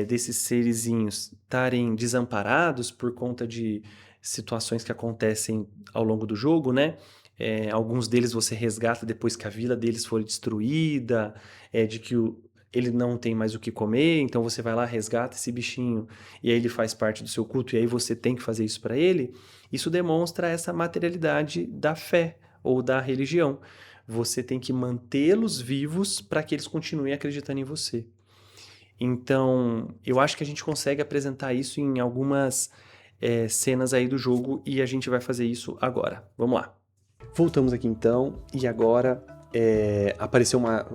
desses serizinhos estarem desamparados por conta de situações que acontecem ao longo do jogo, né? Alguns deles você resgata depois que a vila deles foi destruída, de que ele não tem mais o que comer, então você vai lá, resgata esse bichinho, e aí ele faz parte do seu culto, e aí você tem que fazer isso para ele. Isso demonstra essa materialidade da fé ou da religião. Você tem que mantê-los vivos para que eles continuem acreditando em você. Então, eu acho que a gente consegue apresentar isso em algumas cenas aí do jogo, e a gente vai fazer isso agora. Vamos lá. Voltamos aqui então, e agora apareceu uma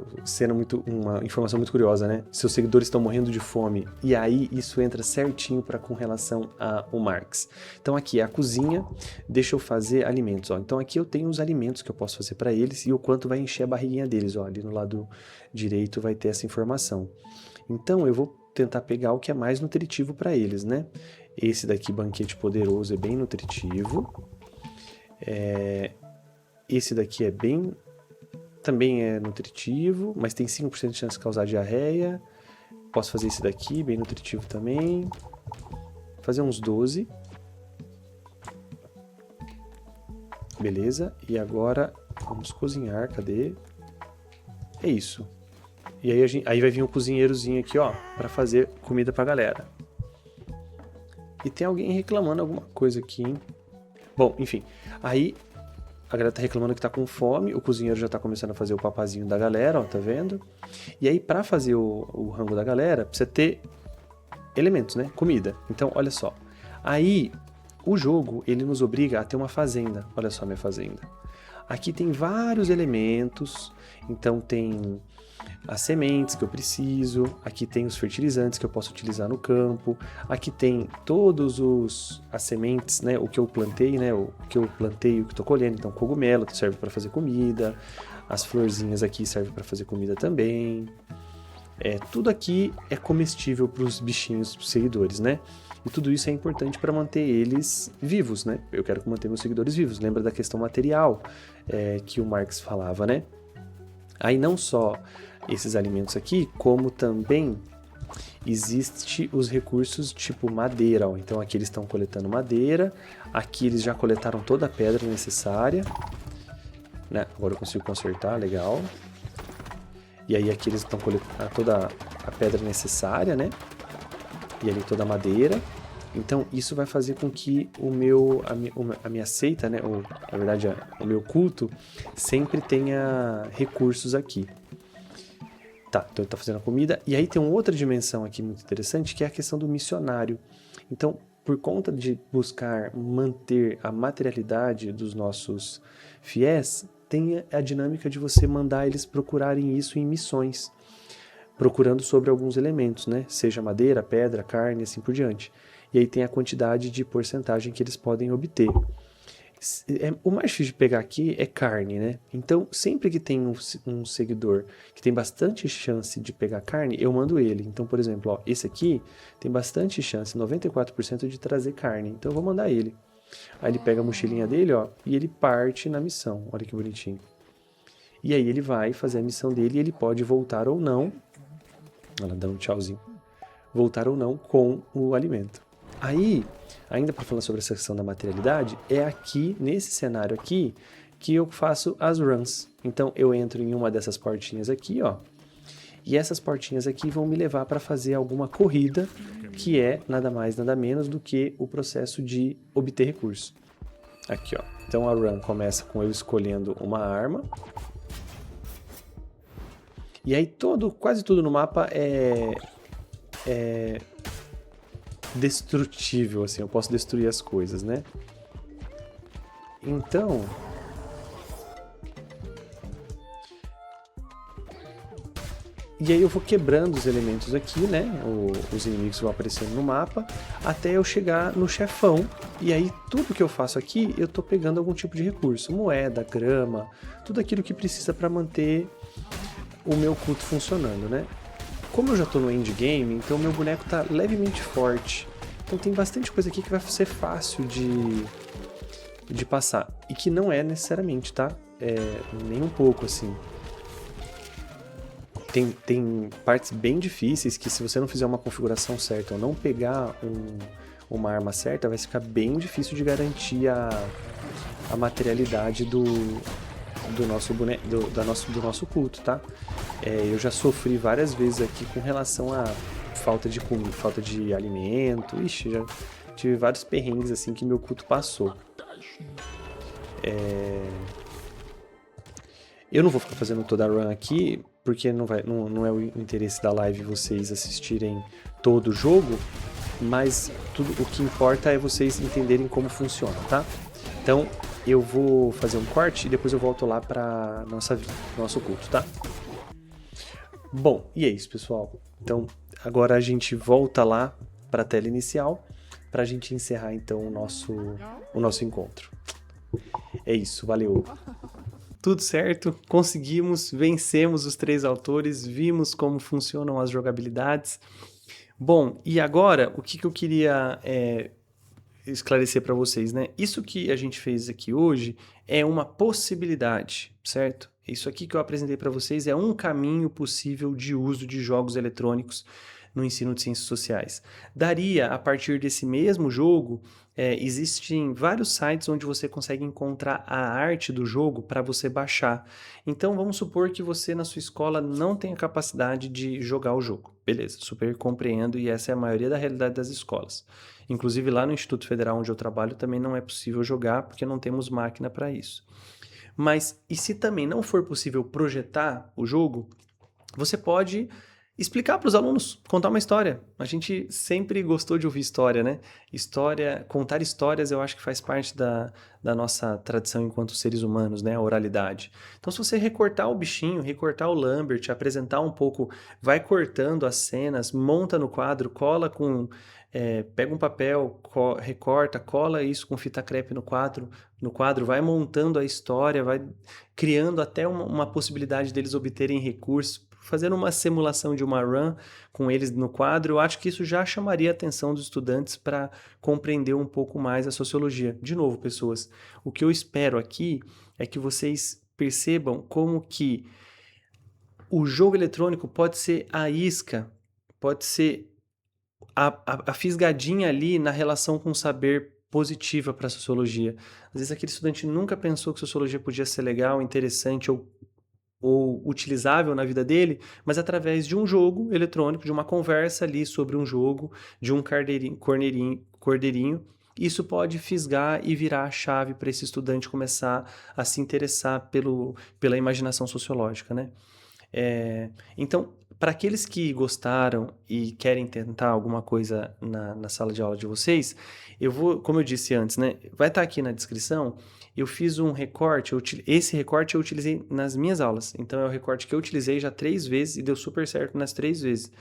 informação muito curiosa, né? Seus seguidores estão morrendo de fome. E aí isso entra certinho com relação ao Marx. Então aqui é a cozinha, deixa eu fazer alimentos. Ó. Então aqui eu tenho os alimentos que eu posso fazer para eles e o quanto vai encher a barriguinha deles. Ó. Ali no lado direito vai ter essa informação. Então eu vou tentar pegar o que é mais nutritivo para eles, né? Esse daqui, Banquete Poderoso, é bem nutritivo. Esse daqui também é nutritivo, mas tem 5% de chance de causar diarreia. Posso fazer esse daqui, bem nutritivo também. Vou fazer uns 12. Beleza, e agora vamos cozinhar, cadê? É isso. E aí vai vir um cozinheirozinho aqui, ó, pra fazer comida pra galera. E tem alguém reclamando alguma coisa aqui, hein? Bom, enfim, aí a galera tá reclamando que tá com fome, o cozinheiro já tá começando a fazer o papazinho da galera, ó, tá vendo? E aí pra fazer o rango da galera, precisa ter elementos, né? Comida. Então, olha só. Aí, o jogo, ele nos obriga a ter uma fazenda. Olha só a minha fazenda. Aqui tem vários elementos, então tem as sementes que eu preciso, aqui tem os fertilizantes que eu posso utilizar no campo, aqui tem as sementes, né, o que eu plantei, né, o que eu plantei, o que estou colhendo, então cogumelo serve para fazer comida, as florzinhas aqui servem para fazer comida também, tudo aqui é comestível para os bichinhos, para os seguidores, né? E tudo isso é importante para manter eles vivos, né? Eu quero manter meus seguidores vivos. Lembra da questão material que o Marx falava, né? Aí não só esses alimentos aqui, como também existe os recursos tipo madeira. Ó. Então aqui eles estão coletando madeira, aqui eles já coletaram toda a pedra necessária. Né? Agora eu consigo consertar, legal. E aí aqui eles estão coletando toda a pedra necessária, né? E ali toda a madeira. Então isso vai fazer com que a minha seita, né? Ou, na verdade, o meu culto sempre tenha recursos aqui. Tá, então ele está fazendo a comida. E aí tem uma outra dimensão aqui muito interessante, que é a questão do missionário. Então, por conta de buscar manter a materialidade dos nossos fiéis, tem a dinâmica de você mandar eles procurarem isso em missões, procurando sobre alguns elementos, né? Seja madeira, pedra, carne, assim por diante. E aí tem a quantidade de porcentagem que eles podem obter. O mais difícil de pegar aqui é carne, né? Então, sempre que tem um seguidor que tem bastante chance de pegar carne, eu mando ele. Então, por exemplo, ó, esse aqui tem bastante chance, 94% de trazer carne. Então, eu vou mandar ele. Aí ele pega a mochilinha dele, ó, e ele parte na missão. Olha que bonitinho. E aí ele vai fazer a missão dele e ele pode voltar ou não. Ela dá um tchauzinho. Voltar ou não com o alimento. Aí, ainda para falar sobre essa questão da materialidade, é aqui, nesse cenário aqui, que eu faço as runs. Então, eu entro em uma dessas portinhas aqui, ó. E essas portinhas aqui vão me levar para fazer alguma corrida, que é nada mais, nada menos do que o processo de obter recurso. Aqui, ó. Então, a run começa com eu escolhendo uma arma. E aí, quase tudo no mapa é destrutível, assim, eu posso destruir as coisas, né? Então, e aí eu vou quebrando os elementos aqui, né? Os inimigos vão aparecendo no mapa, até eu chegar no chefão, e aí tudo que eu faço aqui, eu tô pegando algum tipo de recurso, moeda, grama, tudo aquilo que precisa para manter o meu culto funcionando, né? Como eu já tô no endgame, então meu boneco tá levemente forte. Então tem bastante coisa aqui que vai ser fácil de passar. E que não é necessariamente, tá? Nem um pouco, assim. Tem partes bem difíceis que se você não fizer uma configuração certa ou não pegar uma arma certa, vai ficar bem difícil de garantir a materialidade do nosso culto, tá? Eu já sofri várias vezes aqui com relação a falta de comida, falta de alimento. Ixi, já tive vários perrengues assim que meu culto passou. Eu não vou ficar fazendo toda a run aqui, porque não é o interesse da live vocês assistirem todo o jogo, mas o que importa é vocês entenderem como funciona, tá? Então, eu vou fazer um corte e depois eu volto lá para nosso culto, tá? Bom, e é isso, pessoal. Então, agora a gente volta lá para a tela inicial para a gente encerrar então o nosso encontro. É isso, valeu. Tudo certo, conseguimos, vencemos os 3 autores, vimos como funcionam as jogabilidades. Bom, e agora, o que que eu queria esclarecer para vocês, né? Isso que a gente fez aqui hoje é uma possibilidade, certo? Isso aqui que eu apresentei para vocês é um caminho possível de uso de jogos eletrônicos no ensino de ciências sociais. Daria, a partir desse mesmo jogo, existem vários sites onde você consegue encontrar a arte do jogo para você baixar. Então, vamos supor que você na sua escola não tem a capacidade de jogar o jogo. Beleza, super compreendo e essa é a maioria da realidade das escolas. Inclusive lá no Instituto Federal onde eu trabalho também não é possível jogar porque não temos máquina para isso. Mas e se também não for possível projetar o jogo, você pode explicar para os alunos, contar uma história. A gente sempre gostou de ouvir história, né? História, contar histórias eu acho que faz parte da nossa tradição enquanto seres humanos, né? A oralidade. Então, se você recortar o bichinho, recortar o Lambert, apresentar um pouco, vai cortando as cenas, monta no quadro, cola com. Pega um papel, recorta, cola isso com fita crepe no quadro, vai montando a história, vai criando até uma possibilidade deles obterem recursos, fazendo uma simulação de uma run com eles no quadro, eu acho que isso já chamaria a atenção dos estudantes para compreender um pouco mais a sociologia. De novo, pessoas, o que eu espero aqui é que vocês percebam como que o jogo eletrônico pode ser a isca, pode ser a fisgadinha ali na relação com o saber positiva para a sociologia. Às vezes aquele estudante nunca pensou que sociologia podia ser legal, interessante ou utilizável na vida dele, mas através de um jogo eletrônico, de uma conversa ali sobre um jogo, de um cordeirinho, isso pode fisgar e virar a chave para esse estudante começar a se interessar pela imaginação sociológica, né? Então, para aqueles que gostaram e querem tentar alguma coisa na sala de aula de vocês, eu vou, como eu disse antes, né? Vai estar aqui na descrição. Eu fiz um recorte, esse recorte eu utilizei nas minhas aulas. Então, é o recorte que eu utilizei já 3 vezes e deu super certo nas 3 vezes.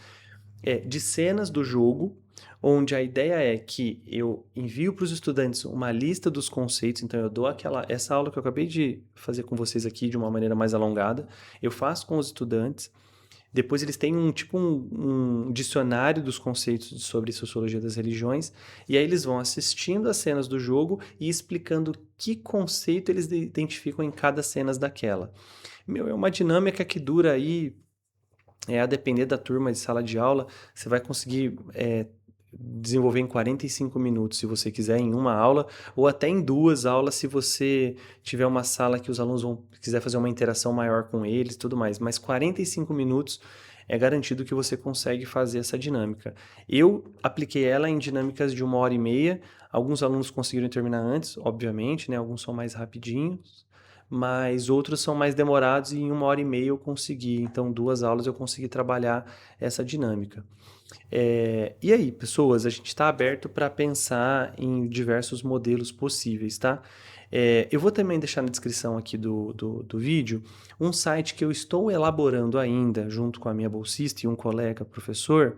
De cenas do jogo, onde a ideia é que eu envio para os estudantes uma lista dos conceitos, então eu dou essa aula que eu acabei de fazer com vocês aqui de uma maneira mais alongada, eu faço com os estudantes, depois eles têm um dicionário dos conceitos sobre sociologia das religiões, e aí eles vão assistindo as cenas do jogo e explicando que conceito eles identificam em cada cena daquela. É uma dinâmica que dura aí, a depender da turma de sala de aula, você vai conseguir desenvolver em 45 minutos, se você quiser, em uma aula, ou até em 2 aulas, se você tiver uma sala que os alunos vão quiser fazer uma interação maior com eles e tudo mais. Mas 45 minutos é garantido que você consegue fazer essa dinâmica. Eu apliquei ela em dinâmicas de 1 hora e meia. Alguns alunos conseguiram terminar antes, obviamente, né? Alguns são mais rapidinhos, mas outros são mais demorados e em 1 hora e meia eu consegui. Então, 2 aulas eu consegui trabalhar essa dinâmica. E aí, pessoas, a gente está aberto para pensar em diversos modelos possíveis, tá? Eu vou também deixar na descrição aqui do vídeo um site que eu estou elaborando ainda, junto com a minha bolsista e um colega professor,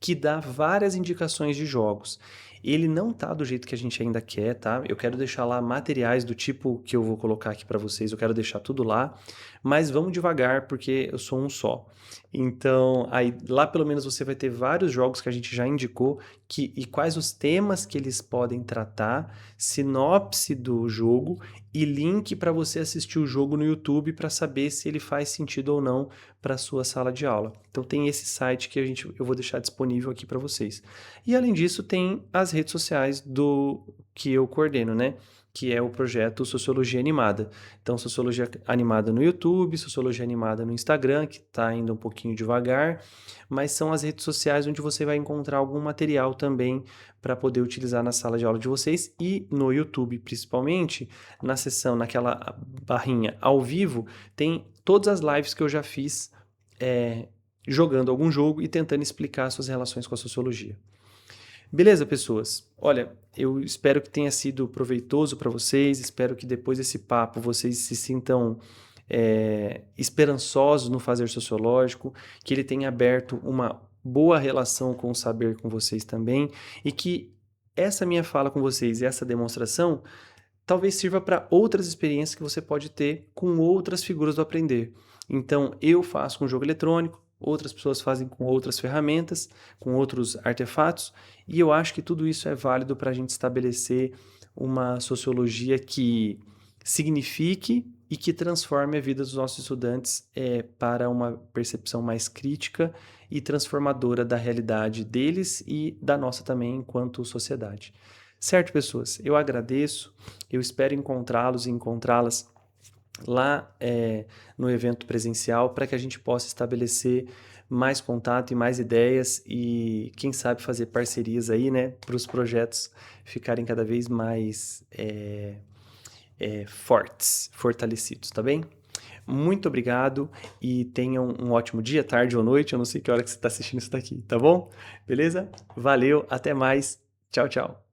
que dá várias indicações de jogos. Ele não tá do jeito que a gente ainda quer, tá? Eu quero deixar lá materiais do tipo que eu vou colocar aqui para vocês, eu quero deixar tudo lá, mas vamos devagar porque eu sou um só. Então, aí lá pelo menos você vai ter vários jogos que a gente já indicou e quais os temas que eles podem tratar, sinopse do jogo e link para você assistir o jogo no YouTube para saber se ele faz sentido ou não para a sua sala de aula. Então tem esse site que eu vou deixar disponível aqui para vocês. E além disso, tem as redes sociais do que eu coordeno, né? Que é o projeto Sociologia Animada. Então, Sociologia Animada no YouTube, Sociologia Animada no Instagram, que está ainda um pouquinho devagar, mas são as redes sociais onde você vai encontrar algum material também para poder utilizar na sala de aula de vocês e no YouTube, principalmente, na seção, naquela barrinha ao vivo, tem todas as lives que eu já fiz jogando algum jogo e tentando explicar suas relações com a sociologia. Beleza, pessoas? Olha, eu espero que tenha sido proveitoso para vocês, espero que depois desse papo vocês se sintam esperançosos no fazer sociológico, que ele tenha aberto uma boa relação com o saber com vocês também, e que essa minha fala com vocês e essa demonstração talvez sirva para outras experiências que você pode ter com outras figuras do aprender. Então, eu faço um jogo eletrônico, outras pessoas fazem com outras ferramentas, com outros artefatos, e eu acho que tudo isso é válido para a gente estabelecer uma sociologia que signifique e que transforme a vida dos nossos estudantes para uma percepção mais crítica e transformadora da realidade deles e da nossa também enquanto sociedade. Certo, pessoas? Eu agradeço, eu espero encontrá-los e encontrá-las lá no evento presencial para que a gente possa estabelecer mais contato e mais ideias e quem sabe fazer parcerias aí, né, para os projetos ficarem cada vez mais fortes, fortalecidos, tá bem? Muito obrigado e tenham um ótimo dia, tarde ou noite, eu não sei que hora que você está assistindo isso daqui, tá bom? Beleza? Valeu, até mais, tchau, tchau.